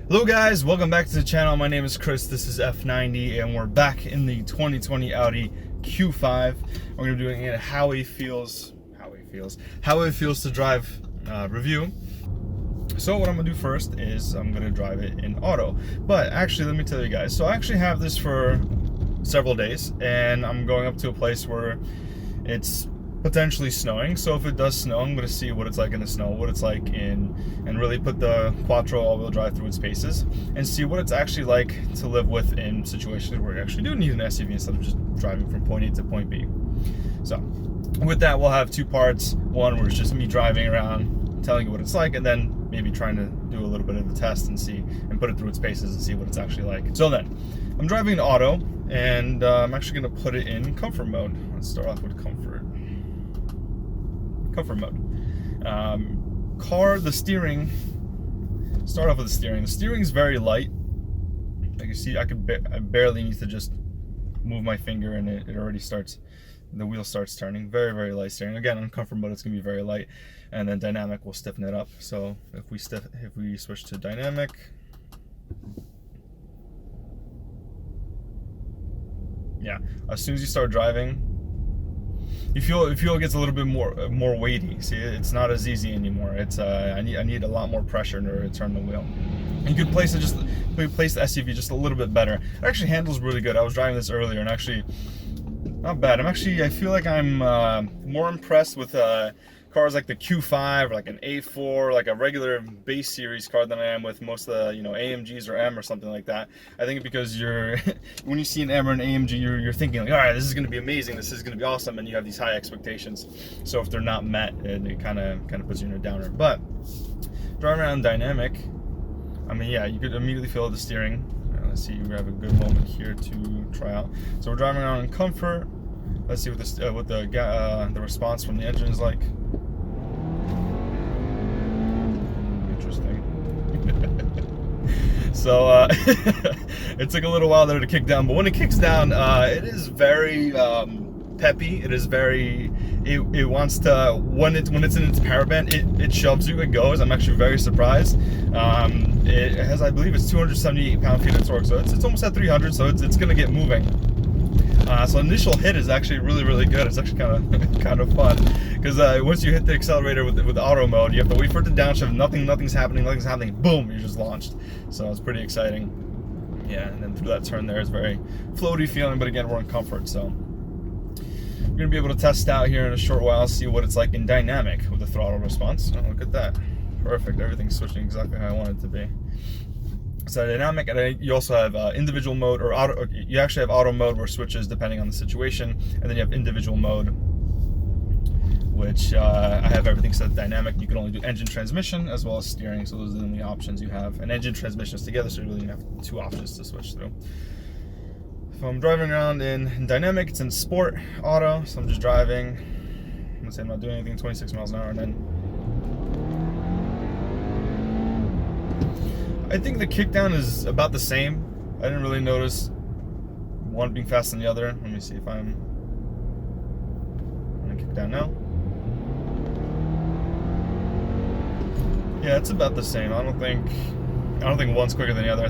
Hello guys, welcome back to the channel. My name is Chris, this is F90, and we're back in the 2020 Audi Q5. We're going to be doing a how it feels to drive review. So what I'm going to do first is I'm going to drive it in auto. But actually, let me tell you guys, so I actually have this for several days, and I'm going up to a place where it's potentially snowing. So if it does snow, I'm going to see what it's like in the snow, what it's like and really put the Quattro all-wheel drive through its paces and see what it's actually like to live with in situations where you actually do need an SUV instead of just driving from point A to point B. So with that, we'll have two parts. One where it's just me driving around, telling you what it's like, and then maybe trying to do a little bit of the test and see and put it through its paces and see what it's actually like. So then, I'm driving in auto, and I'm actually going to put it in comfort mode. Let's start off with comfort mode. The steering, start off with the steering. The steering is very light. Like you see, I barely need to just move my finger and it already starts, the wheel starts turning. Very, very light steering. Again, on comfort mode, it's gonna be very light, and then dynamic will stiffen it up. So if we switch to dynamic, yeah, as soon as you start driving, you feel it gets a little bit more weighty. See, it's not as easy anymore. It's I need a lot more pressure in order to turn the wheel. You could place the SUV just a little bit better. It actually handles really good. I was driving this earlier, and actually not bad. I feel like I'm more impressed with cars like the Q5 or like an A4, like a regular base series car, than I am with most of the AMGs or M or something like that. I think because when you see an M or an AMG, you're thinking like, all right, this is going to be amazing, this is going to be awesome, and you have these high expectations. So if they're not met, it kind of puts you in a downer. But driving around dynamic, I mean, yeah, you could immediately feel the steering. Let's see, we have a good moment here to try out. So we're driving around in comfort. Let's see what the response from the engine is like. Interesting. So it took a little while there to kick down, but when it kicks down, it is very peppy. It is very. It wants to, when it's in its power band, it shoves you. It goes. I'm actually very surprised. It has, I believe, it's 278 pound-feet of torque, so it's almost at 300. So it's gonna get moving. So initial hit is actually really good. It's actually kind of fun, because once you hit the accelerator with auto mode, you have to wait for it to downshift. Nothing's happening. Boom, you're just launched. So it's pretty exciting. Yeah, and then through that turn there is very floaty feeling, but again, we're in comfort, so we're gonna be able to test out here in a short while, see what it's like in dynamic with the throttle response. Oh, look at that, perfect. Everything's switching exactly how I want it to be. So dynamic, and you also have individual mode, or auto. You actually have auto mode, where it switches depending on the situation, and then you have individual mode, which I have everything set to dynamic. You can only do engine, transmission, as well as steering. So those are the only options you have. And engine, transmissions together, so you really have two options to switch through. So I'm driving around in dynamic. It's in sport, auto. So I'm just driving. Let's say I'm not doing anything. 26 miles an hour, and then I think the kickdown is about the same. I didn't really notice one being faster than the other. Let me see if I'm gonna kick down now. Yeah, it's about the same. I don't think one's quicker than the other.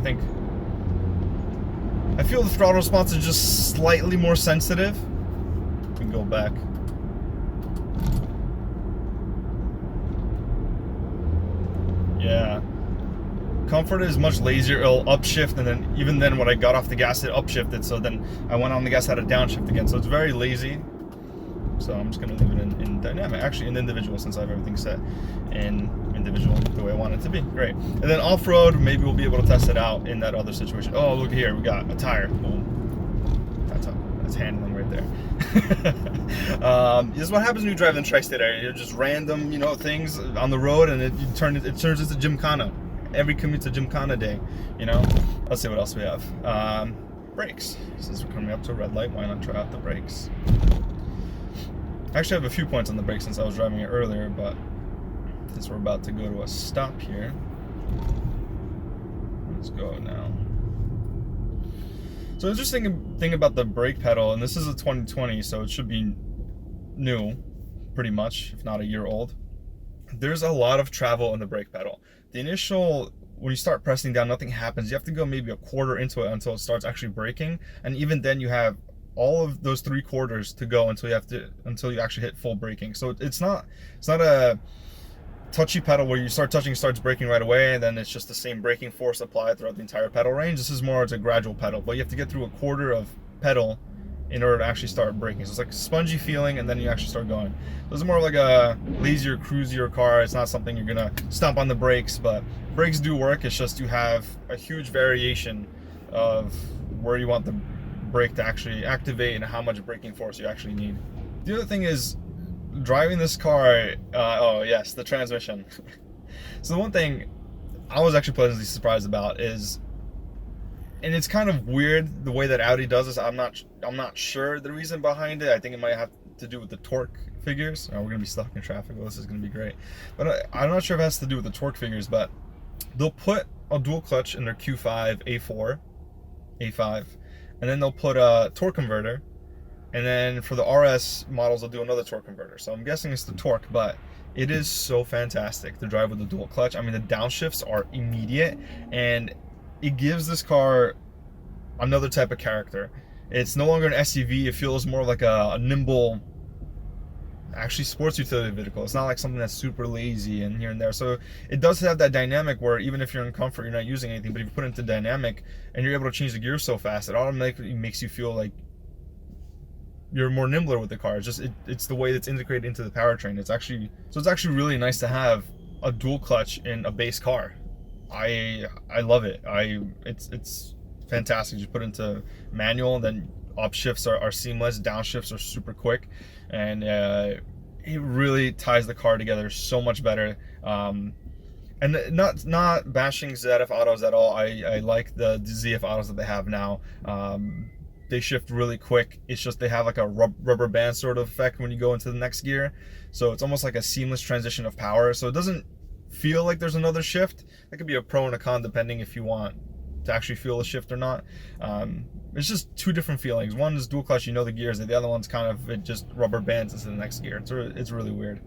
I feel the throttle response is just slightly more sensitive. We can go back. Yeah. Comfort is much lazier. It'll upshift, and then even then when I got off the gas, it upshifted. So then I went on the gas, had to downshift again. So it's very lazy. So I'm just gonna leave it in dynamic, actually in individual, since I have everything set in individual the way I want it to be. Great. And then off-road, maybe we'll be able to test it out in that other situation. Oh, look here, we got a tire. Boom. That's handling right there. This is what happens when you drive in the tri-state area. You're just random, things on the road, and it turns into gymkhana. Every commute's a gymkhana day, Let's see what else we have. Brakes. Since we're coming up to a red light, why not try out the brakes? I actually have a few points on the brakes since I was driving it earlier, but since we're about to go to a stop here, let's go now. So interesting thing about the brake pedal, and this is a 2020, so it should be new, pretty much, if not a year old. There's a lot of travel in the brake pedal. The initial when you start pressing down, nothing happens. You have to go maybe a quarter into it until it starts actually braking, and even then you have all of those 3/4 to go until you actually hit full braking. So it's not a touchy pedal where you start touching, it starts braking right away, and then it's just the same braking force applied throughout the entire pedal range. This is more, it's a gradual pedal, but you have to get through a quarter of pedal in order to actually start braking. So it's like a spongy feeling, and then you actually start going. So it's more like a lazier, cruisier car. It's not something you're gonna stomp on the brakes, but brakes do work. It's just you have a huge variation of where you want the brake to actually activate and how much braking force you actually need. The other thing is driving this car. Oh yes, the transmission. So the one thing I was actually pleasantly surprised about is, and it's kind of weird the way that Audi does this. I'm not sure the reason behind it. I think it might have to do with the torque figures. Oh, we're gonna be stuck in traffic. Well, this is gonna be great. But I'm not sure if it has to do with the torque figures. But they'll put a dual clutch in their Q5, A4, A5, and then they'll put a torque converter. And then for the RS models, they'll do another torque converter. So I'm guessing it's the torque, but it is so fantastic to drive with the dual clutch. I mean, the downshifts are immediate, and it gives this car another type of character. It's no longer an SUV. It feels more like a nimble, actually sports utility vehicle. It's not like something that's super lazy and here and there. So it does have that dynamic where even if you're in comfort, you're not using anything, but if you put it into dynamic and you're able to change the gears so fast, it automatically makes you feel like you're more nimbler with the car. It's the way that's integrated into the powertrain. It's actually really nice to have a dual clutch in a base car. I love it. It's fantastic. You put it into manual, then upshifts are seamless, downshifts are super quick, and it really ties the car together so much better. And not bashing ZF autos at all. I like the ZF autos that they have now. They shift really quick. It's just they have like a rubber band sort of effect when you go into the next gear. So it's almost like a seamless transition of power. So it doesn't feel like there's another shift. That could be a pro and a con depending if you want to actually feel a shift or not. It's just two different feelings. One is dual clutch, you know the gears, and the other one's kind of, it just rubber bands into the next gear. It's really weird.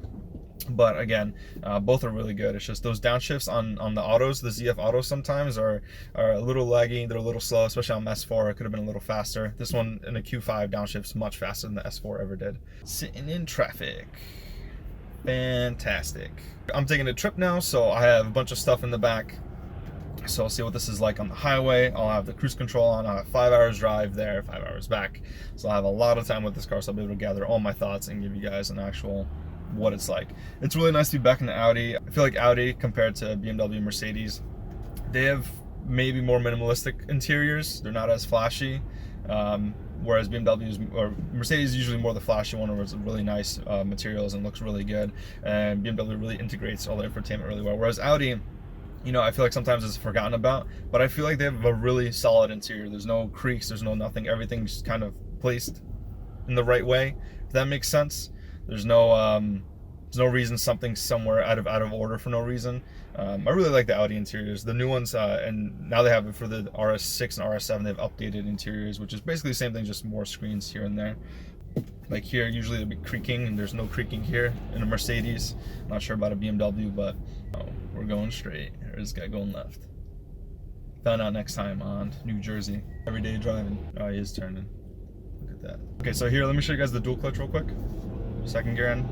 But again, both are really good. It's just those downshifts on the autos, the ZF autos sometimes are a little laggy. They're a little slow, especially on S4. It could have been a little faster. This one in a Q5 downshifts much faster than the S4 ever did. Sitting in traffic. Fantastic. I'm taking a trip now, so I have a bunch of stuff in the back. So I'll see what this is like on the highway. I'll have the cruise control on. I'll have 5 hours drive there, 5 hours back. So I'll have a lot of time with this car, so I'll be able to gather all my thoughts and give you guys an actual what it's like. It's really nice to be back in the Audi. I feel like Audi compared to BMW and Mercedes, they have maybe more minimalistic interiors. They're not as flashy, whereas BMW or Mercedes is usually more the flashy one, where it's really nice materials and looks really good, and BMW really integrates all the infotainment really well, whereas Audi, you know, I feel like sometimes it's forgotten about, but I feel like they have a really solid interior. There's no creaks, there's no nothing. Everything's kind of placed in the right way, if that makes sense. There's no reason something's somewhere out of order for no reason. I really like the Audi interiors. The new ones, and now they have it for the RS6 and RS7. They've updated interiors, which is basically the same thing, just more screens here and there. Like here, usually there'll be creaking, and there's no creaking here in a Mercedes. Not sure about a BMW, but we're going straight. There's this guy going left. Found out next time on New Jersey. Everyday driving. Oh, he is turning. Look at that. Okay, so here, let me show you guys the dual clutch real quick. Second gear in,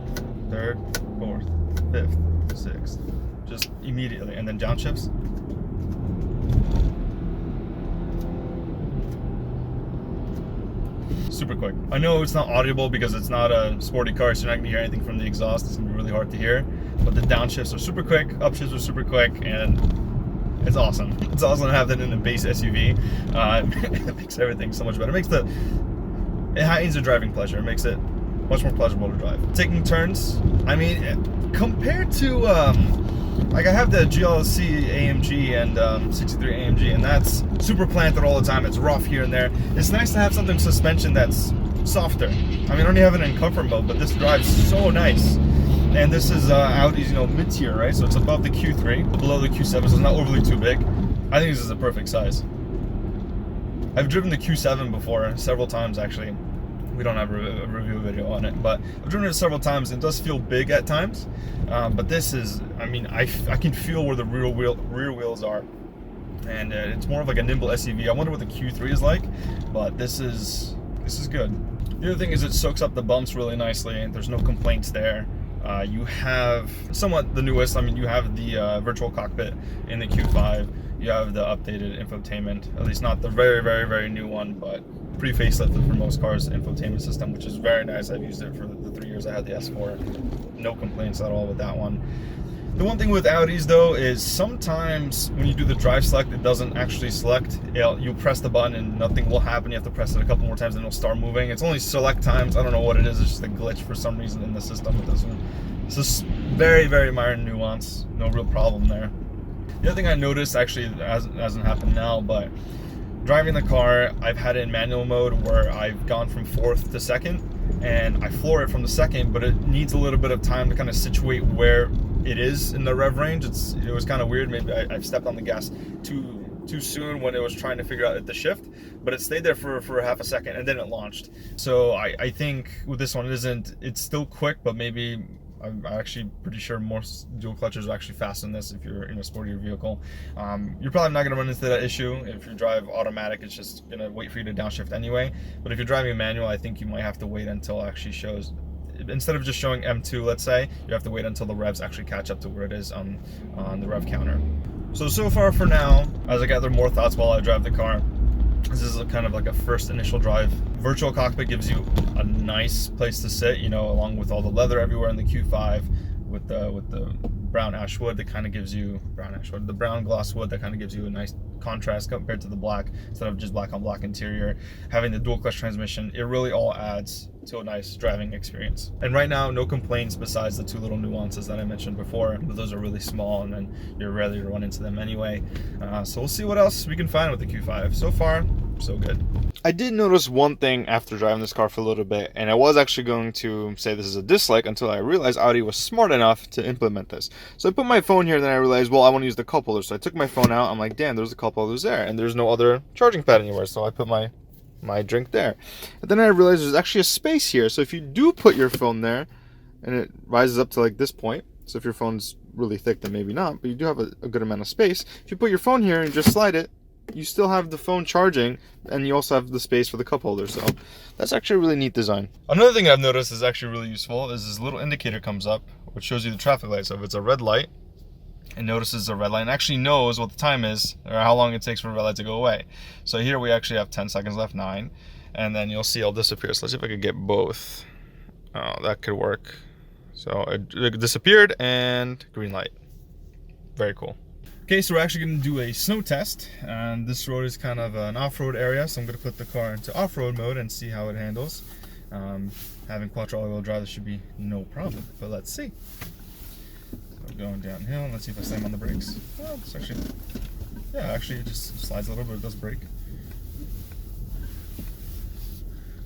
third, fourth, fifth, sixth, just immediately, and then downshifts. Super quick. I know it's not audible because it's not a sporty car, so you're not gonna hear anything from the exhaust. It's gonna be really hard to hear, but the downshifts are super quick, upshifts are super quick, and it's awesome. It's awesome to have that in a base SUV. It makes everything so much better. It heightens the driving pleasure. It makes it much more pleasurable to drive. Taking turns, I mean, compared to, like I have the GLC AMG and 63 AMG, and that's super planted all the time. It's rough here and there. It's nice to have something suspension that's softer. I mean, I don't have it in comfort mode, but this drives so nice. And this is Audi's, you know, mid-tier, right? So it's above the Q3, below the Q7, so it's not overly too big. I think this is a perfect size. I've driven the Q7 before, several times actually. we don't have a review video on it, but I've driven it several times and it does feel big at times. But this is, I mean, I can feel where the rear wheels are, and it's more of like a nimble SUV. I wonder what the Q3 is like, but this is good. The other thing is it soaks up the bumps really nicely, and there's no complaints there. You have somewhat the newest, I mean, you have the virtual cockpit in the Q5. You have the updated infotainment, at least not the very new one, but pretty facelifted for most cars infotainment system, which is very nice. I've used it for the 3 years I had the S4. No complaints at all with that one. The one thing with Audis though is sometimes when you do the drive select, it doesn't actually select. You'll press the button and nothing will happen. You have to press it a couple more times and it'll start moving. It's only select times. I don't know what it is. It's just a glitch for some reason in the system with this one. It's just very minor nuance. No real problem there. The other thing I noticed, actually hasn't happened now, but driving the car, I've had it in manual mode where I've gone from 4th to 2nd, and I floor it from the 2nd, but it needs a little bit of time to kind of situate where it is in the rev range. It was kind of weird. Maybe I've stepped on the gas too soon when it was trying to figure out the shift, but it stayed there for half a second and then it launched. So I think with this one, it's still quick, but maybe I'm actually pretty sure more dual clutches are actually faster than this if you're in a sportier vehicle. You're probably not going to run into that issue. If you drive automatic, it's just going to wait for you to downshift anyway. But if you're driving a manual, I think you might have to wait until it actually shows. Instead of just showing M2, let's say, you have to wait until the revs actually catch up to where it is on the rev counter. So far for now, as I gather more thoughts while I drive the car, this is kind of like a first initial drive. Virtual cockpit gives you a nice place to sit, you know, along with all the leather everywhere in the Q5, with the brown ash wood that kind of gives you the brown gloss wood that kind of gives you a nice contrast compared to the black, instead of just black on black interior. Having the dual clutch transmission, it really all adds to a nice driving experience. And right now, no complaints besides the 2 little nuances that I mentioned before, but those are really small and then you're rarely to run into them anyway. So we'll see what else we can find with the Q5. So far, so good. I did notice one thing after driving this car for a little bit, and I was actually going to say this is a dislike until I realized Audi was smart enough to implement this. So I put my phone here, and then I realized, well, I want to use the cup holder. So I took my phone out. I'm like, damn, there's a cup holder there, and there's no other charging pad anywhere. So I put my drink there. And then I realized there's actually a space here. So if you do put your phone there, and it rises up to like this point, so if your phone's really thick, then maybe not, but you do have a good amount of space. If you put your phone here and just slide it, you still have the phone charging, and you also have the space for the cup holder. So that's actually a really neat design. Another thing I've noticed is actually really useful is this little indicator comes up, which shows you the traffic light. So if it's a red light, it notices a red light and actually knows what the time is or how long it takes for a red light to go away. So here we actually have 10 seconds left, 9, and then you'll see it'll disappear. So let's see if I could get both. Oh, that could work. So it disappeared and green light. Very cool. Okay, so we're actually going to do a snow test, and this road is kind of an off-road area, so I'm going to put the car into off-road mode and see how it handles. Having quattro all-wheel drive, this should be no problem, but let's see. So going downhill, let's see if I slam on the brakes. Well, it's actually, yeah, actually it just slides a little bit, it does brake.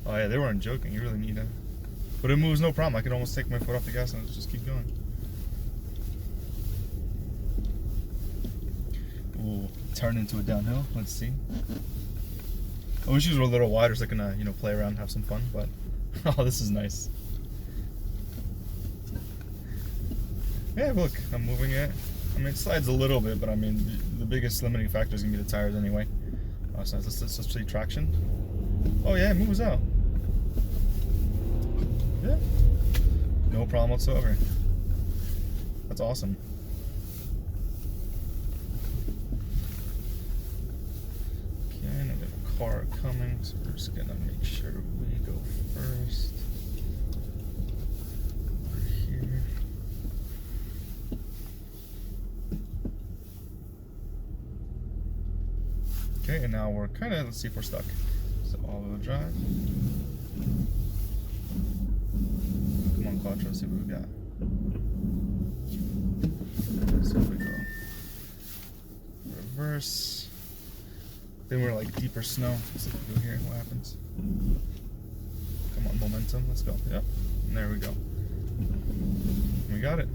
Oh yeah, they weren't joking, you really need to. But it moves no problem, I can almost take my foot off the gas and just keep going. We'll turn into a downhill. Let's see. I wish these were a little wider so I can, you know, play around and have some fun. But oh, this is nice. Yeah, look, I'm moving it. I mean, it slides a little bit, but I mean, the biggest limiting factor is gonna be the tires anyway. Oh, so let's see traction. Oh yeah, it moves out. Yeah, no problem whatsoever. That's awesome. Car coming, so we're just gonna make sure we go first. Over here. Okay, and now we're kind of, let's see if we're stuck. So all-wheel drive. Come on, quattro, let's see what we got. So we go reverse. Then we're like deeper snow. Let's see if we go here, what happens. Come on, momentum, let's go. Yep, and there we go. We got it.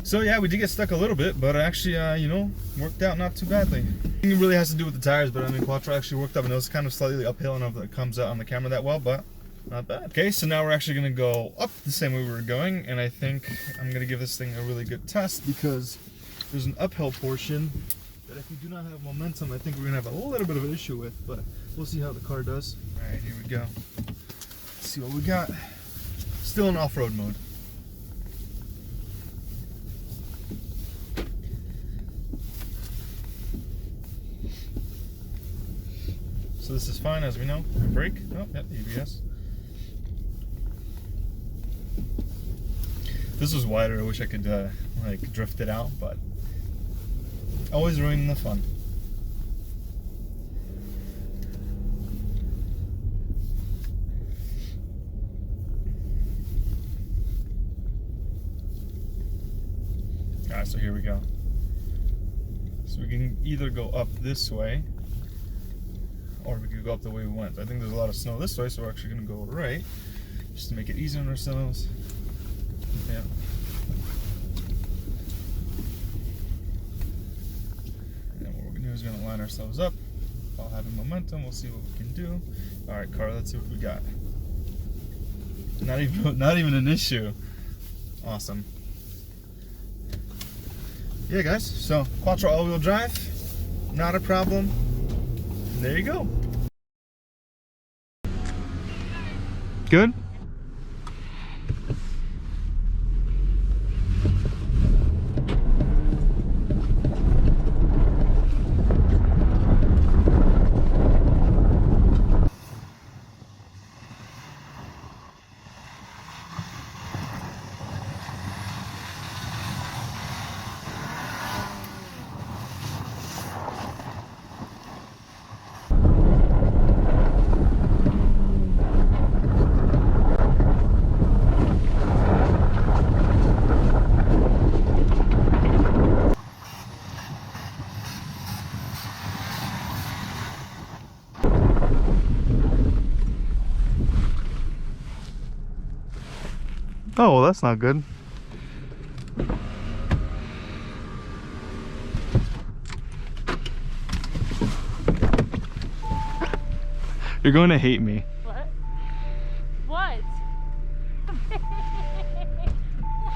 So yeah, we did get stuck a little bit, but actually, you know, worked out not too badly. It really has to do with the tires, but I mean, quattro actually worked up. I know it's kind of slightly uphill, and it comes out on the camera that well, but Not bad. Okay, so now we're actually gonna go up the same way we were going, and I think I'm gonna give this thing a really good test because there's an uphill portion that if we do not have momentum, I think we're gonna have a little bit of an issue with, but we'll see how the car does. All right, here we go. Let's see what we got. Still in off-road mode. So this is fine, as we know. Brake. Oh, yep, ABS. This was wider. I wish I could like drift it out, but always ruining the fun. Alright, so here we go. So we can either go up this way, or we could go up the way we went. I think there's a lot of snow this way, so we're actually going to go right, just to make it easier on ourselves. Yeah. And then what we're going to do is going to line ourselves up while having momentum. We'll see what we can do. All right, car, let's see what we got. Not even an issue. Awesome. Yeah, guys. So Quattro all-wheel drive, not a problem. And there you go. Good. Oh, well, that's not good. You're going to hate me. What? What?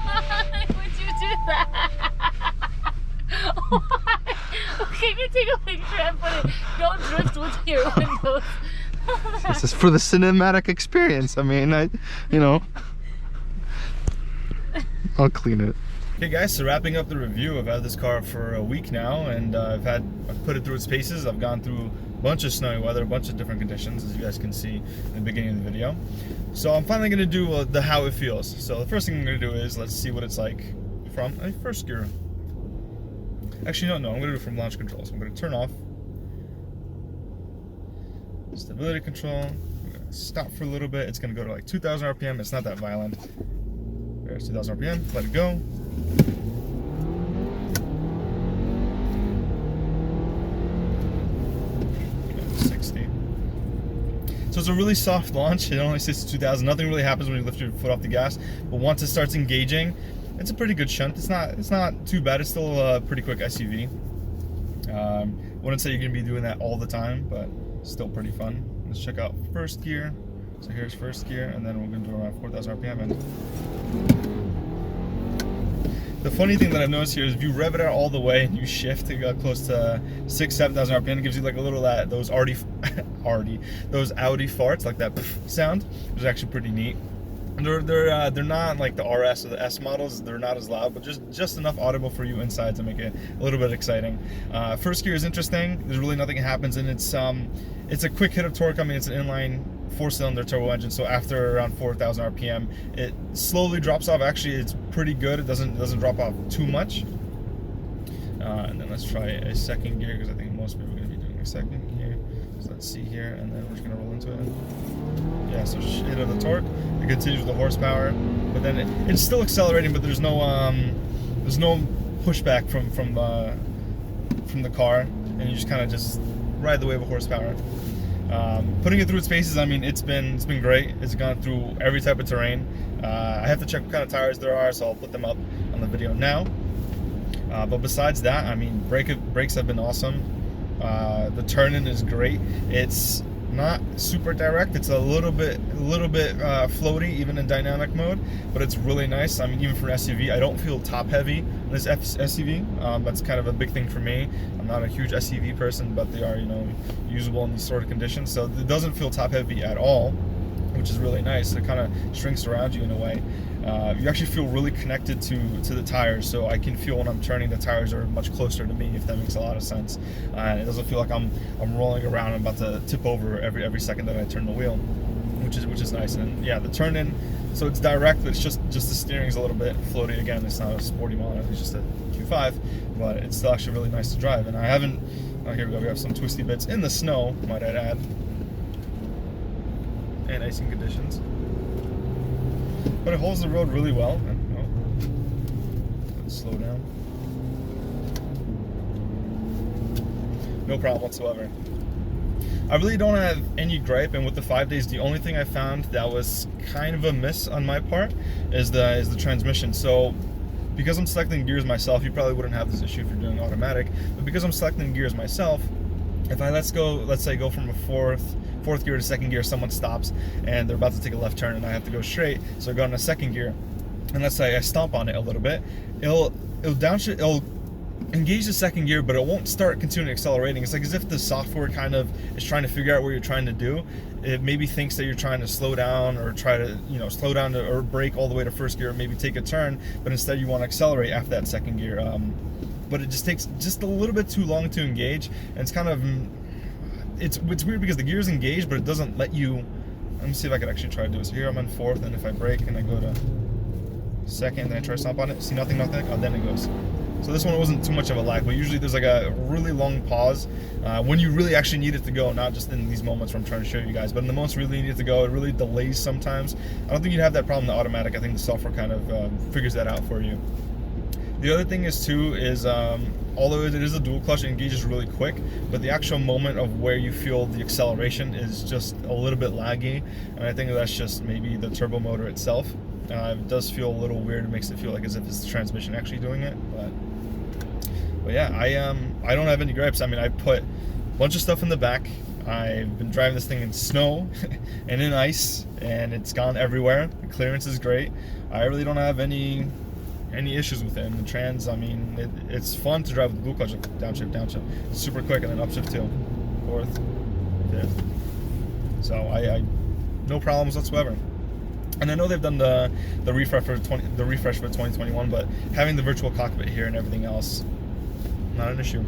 Why would you do that? Why? Can you take a picture and put it? Don't drift with your windows. This is for the cinematic experience. I mean, you know. I'll clean it. Hey guys, so wrapping up the review, I've had this car for a week now, and I've put it through its paces. I've gone through a bunch of snowy weather, a bunch of different conditions, as you guys can see in the beginning of the video. So I'm finally going to do the how it feels. So the first thing I'm going to do is let's see what it's like from a first gear. Actually, no, I'm going to do it from launch control. So I'm going to turn off stability control. I'm going to stop for a little bit. It's going to go to like 2,000 RPM. It's not that violent. There's 2,000 RPM, let it go. Okay, 60. So it's a really soft launch. It only sits to 2,000. Nothing really happens when you lift your foot off the gas. But once it starts engaging, it's a pretty good shunt. It's not too bad. It's still a pretty quick SUV. Wouldn't say you're gonna be doing that all the time, but still pretty fun. Let's check out first gear. So here's first gear, and then we're going to do around 4,000 RPM. And the funny thing that I've noticed here is if you rev it out all the way and you shift to go close to 6,000-7,000 RPM, it gives you like a little those Audi farts, like that sound, which is actually pretty neat. And they're not like the RS or the S models. They're not as loud, but just enough audible for you inside to make it a little bit exciting. First gear is interesting. There's really nothing that happens, and it's a quick hit of torque. I mean, it's an inline 4-cylinder turbo engine, so after around 4,000 RPM, it slowly drops off. Actually, it's pretty good. It doesn't drop off too much. And then let's try a second gear, because I think most people are going to be doing a second gear. So let's see here, and then we're just going to roll into it. Yeah, so hit of the torque. It continues with the horsepower, but then it's still accelerating, but there's no pushback from the car, and you just kind of just ride the wave of horsepower. Putting it through its paces, I mean, it's been great. It's gone through every type of terrain. I have to check what kind of tires there are, so I'll put them up on the video now. But besides that, I mean, brakes have been awesome. The turn-in is great. It's not super direct. It's a little bit floaty, even in dynamic mode, but it's really nice. I mean, even for an SUV, I don't feel top heavy in this SUV. That's kind of a big thing for me. I'm not a huge SUV person, but they are, you know, usable in these sort of conditions. So it doesn't feel top heavy at all, which is really nice. It kind of shrinks around you in a way. You actually feel really connected to the tires, so I can feel when I'm turning, the tires are much closer to me, if that makes a lot of sense. It doesn't feel like I'm rolling around and about to tip over every second that I turn the wheel, which is nice. And yeah, the turn in, so it's direct, but it's just the steering's a little bit floaty. Again, it's not a sporty model, it's just a Q5, but it's still actually really nice to drive. And I haven't, oh, here we go, we have some twisty bits in the snow, might I add, and icing conditions. But it holds the road really well. And, oh, let's slow down. No problem whatsoever. I really don't have any gripe, and with the 5 days, the only thing I found that was kind of a miss on my part is the transmission. So because I'm selecting gears myself, you probably wouldn't have this issue if you're doing automatic, but because I'm selecting gears myself, if I let's say go from a fourth gear to second gear, someone stops and they're about to take a left turn and I have to go straight, so I go into second gear, and let's say I stomp on it a little bit, it'll engage the second gear, but it won't start continuing accelerating. It's like as if the software kind of is trying to figure out what you're trying to do. It maybe thinks that you're trying to slow down, or try to, you know, slow down or brake all the way to first gear, or maybe take a turn, but instead you want to accelerate after that second gear. But it just takes just a little bit too long to engage, and it's kind of, it's weird because the gear's engaged, but it doesn't let you. Let me see if I could actually try to do this. Here I'm on fourth, and if I brake and I go to second, then I try to stomp on it, see nothing, oh, then it goes. So this one wasn't too much of a lag, but usually there's like a really long pause when you really actually need it to go, not just in these moments where I'm trying to show you guys, but in the moments where you really need it to go, it really delays sometimes. I don't think you'd have that problem in the automatic. I think the software kind of figures that out for you. The other thing is too is, although it is a dual clutch, it engages really quick, but the actual moment of where you feel the acceleration is just a little bit laggy, and I think that's just maybe the turbo motor itself. It does feel a little weird. It makes it feel like as if it's the transmission actually doing it, but yeah, I don't have any gripes. I mean, I put a bunch of stuff in the back. I've been driving this thing in snow and in ice, and it's gone everywhere. The clearance is great. I really don't have any issues with it. And the trans, I mean, it's fun to drive with the dual clutch, downshift. It's super quick, and then upshift too. Fourth, fifth. So I no problems whatsoever. And I know they've done the refresh for 2021, but having the virtual cockpit here and everything else, not an issue.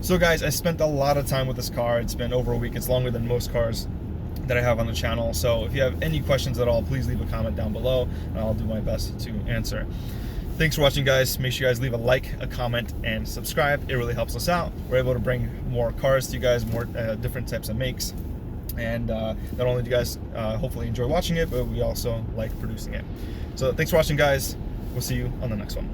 So guys, I spent a lot of time with this car. It's been over a week. It's longer than most cars that I have on the channel. So if you have any questions at all, please leave a comment down below, and I'll do my best to answer. Thanks for watching, guys. Make sure you guys leave a like, a comment, and subscribe. It really helps us out. We're able to bring more cars to you guys, more different types of makes. And not only do you guys hopefully enjoy watching it, but we also like producing it. So thanks for watching, guys. We'll see you on the next one.